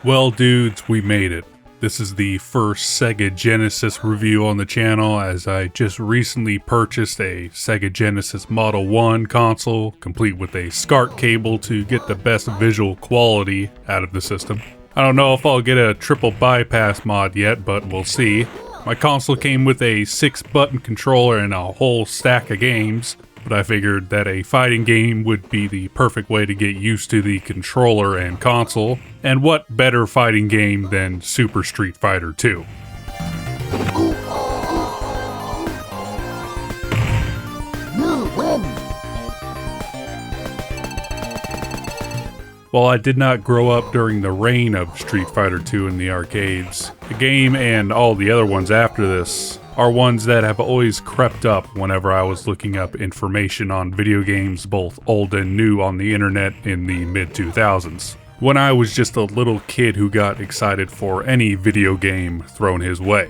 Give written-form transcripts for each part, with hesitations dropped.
Well dudes, we made it. This is the first Sega Genesis review on the channel, as I just recently purchased a Sega Genesis Model 1 console, complete with a SCART cable to get the best visual quality out of the system. I don't know if I'll get a triple bypass mod yet, but we'll see. My console came with a 6-button controller and a whole stack of games, but I figured that a fighting game would be the perfect way to get used to the controller and console, and what better fighting game than Super Street Fighter 2? While I did not grow up during the reign of Street Fighter 2 in the arcades, the game and all the other ones after this are ones that have always crept up whenever I was looking up information on video games, both old and new, on the internet in the mid-2000s, when I was just a little kid who got excited for any video game thrown his way.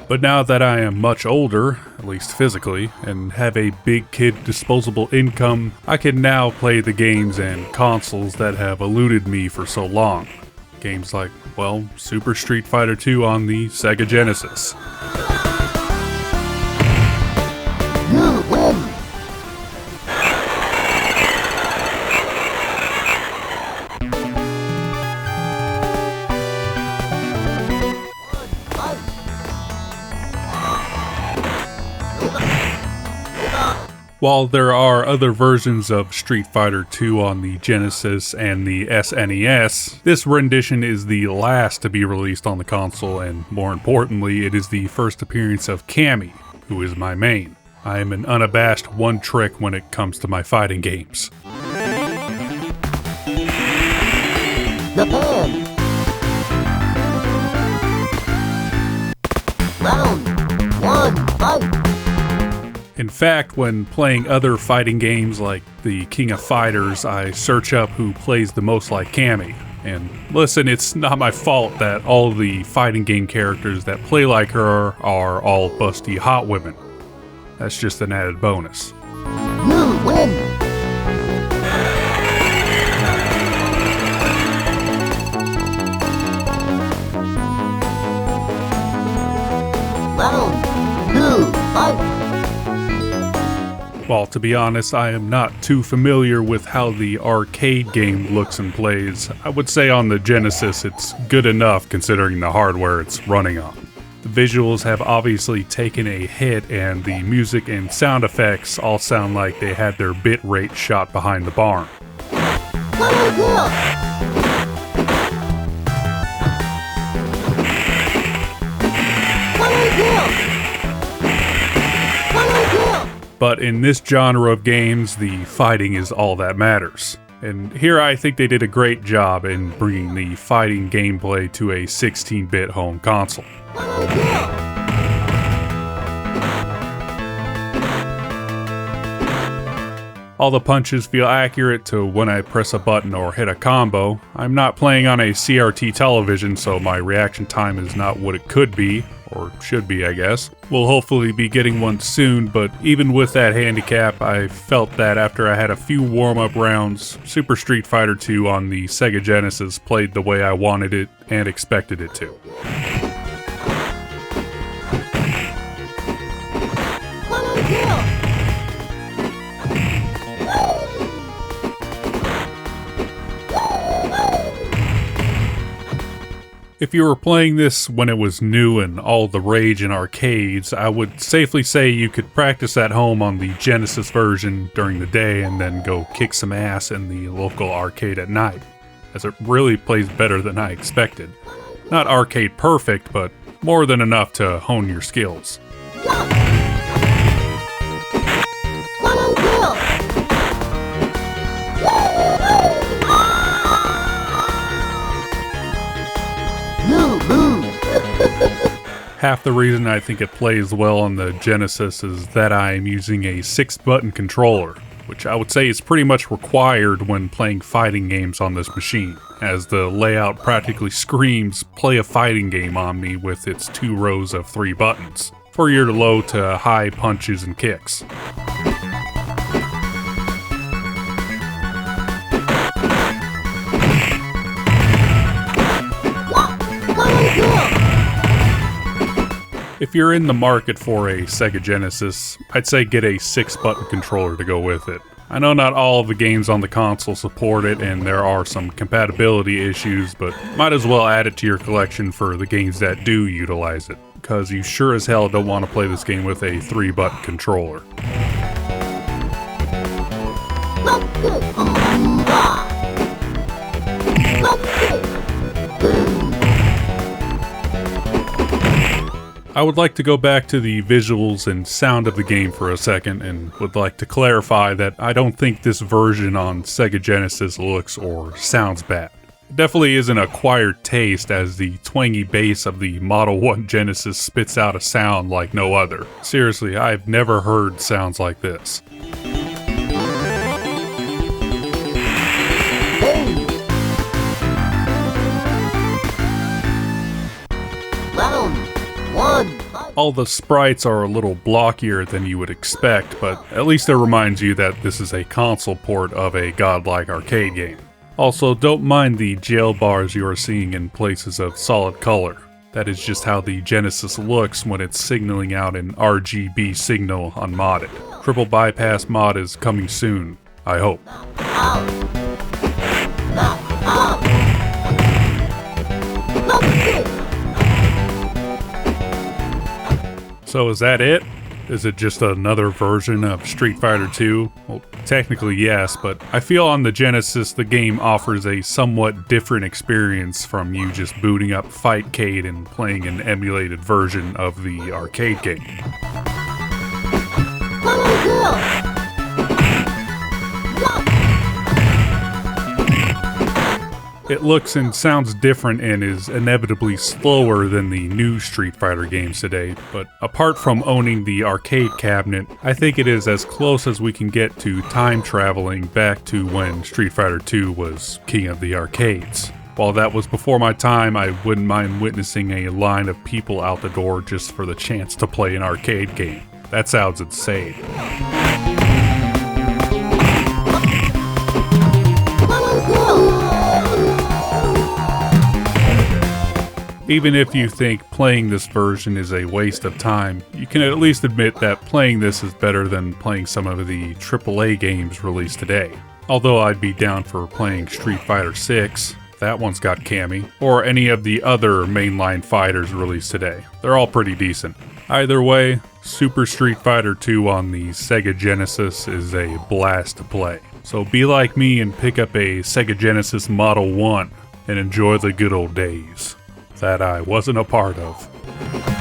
But now that I am much older, at least physically, and have a big kid disposable income, I can now play the games and consoles that have eluded me for so long. Games like, well, Super Street Fighter 2 on the Sega Genesis. While there are other versions of Street Fighter 2 on the Genesis and the SNES, this rendition is the last to be released on the console, and more importantly, it is the first appearance of CAMMY, who is my main. I am an unabashed one-trick when it comes to my fighting games. Japan. Round 1, fight! In fact, when playing other fighting games like the King of Fighters, I search up who plays the most like CAMMY. And listen, it's not my fault that all the fighting game characters that play like her are all busty hot women. That's just an added bonus. You win! Round 2, fight! Well, to be honest, I am not too familiar with how the arcade game looks and plays. I would say on the Genesis it's good enough considering the hardware it's running on. The visuals have obviously taken a hit, and the music and sound effects all sound like they had their bit rate shot behind the barn. But in this genre of games, the fighting is all that matters. And here I think they did a great job in bringing the fighting gameplay to a 16-bit home console. All the punches feel accurate to when I press a button or hit a combo. I'm not playing on a CRT television, so my reaction time is not what it could be, or should be, I guess. We'll hopefully be getting one soon, but even with that handicap, I felt that after I had a few warm-up rounds, Super Street Fighter 2 on the Sega Genesis played the way I wanted it and expected it to. If you were playing this when it was new and all the rage in arcades, I would safely say you could practice at home on the Genesis version during the day and then go kick some ass in the local arcade at night, as it really plays better than I expected. Not arcade perfect, but more than enough to hone your skills. Half the reason I think it plays well on the Genesis is that I am using a 6-button controller, which I would say is pretty much required when playing fighting games on this machine, as the layout practically screams play a fighting game on me with its 2 rows of 3 buttons, for your low to high punches and kicks. you're in the market for a Sega Genesis, I'd say get a 6-button controller to go with it. I know not all of the games on the console support it and there are some compatibility issues, but might as well add it to your collection for the games that do utilize it, because you sure as hell don't want to play this game with a 3-button controller. I would like to go back to the visuals and sound of the game for a second, and would like to clarify that I don't think this version on Sega Genesis looks or sounds bad. It definitely is an acquired taste, as the twangy bass of the Model 1 Genesis spits out a sound like no other. Seriously, I've never heard sounds like this. All the sprites are a little blockier than you would expect, but at least it reminds you that this is a console port of a godlike arcade game. Also, don't mind the jail bars you are seeing in places of solid color. That is just how the Genesis looks when it's signaling out an RGB signal unmodded. Triple bypass mod is coming soon, I hope. So is that it? Is it just another version of Street Fighter 2? Well, technically yes, but I feel on the Genesis the game offers a somewhat different experience from you just booting up Fightcade and playing an emulated version of the arcade game. It looks and sounds different and is inevitably slower than the new Street Fighter games today, but apart from owning the arcade cabinet, I think it is as close as we can get to time traveling back to when Street Fighter 2 was king of the arcades. While that was before my time, I wouldn't mind witnessing a line of people out the door just for the chance to play an arcade game. That sounds insane. Even if you think playing this version is a waste of time, you can at least admit that playing this is better than playing some of the AAA games released today. Although I'd be down for playing Street Fighter 6, that one's got CAMMY, or any of the other mainline fighters released today. They're all pretty decent. Either way, Super Street Fighter 2 on the Sega Genesis is a blast to play. So be like me and pick up a Sega Genesis Model 1 and enjoy the good old days that I wasn't a part of.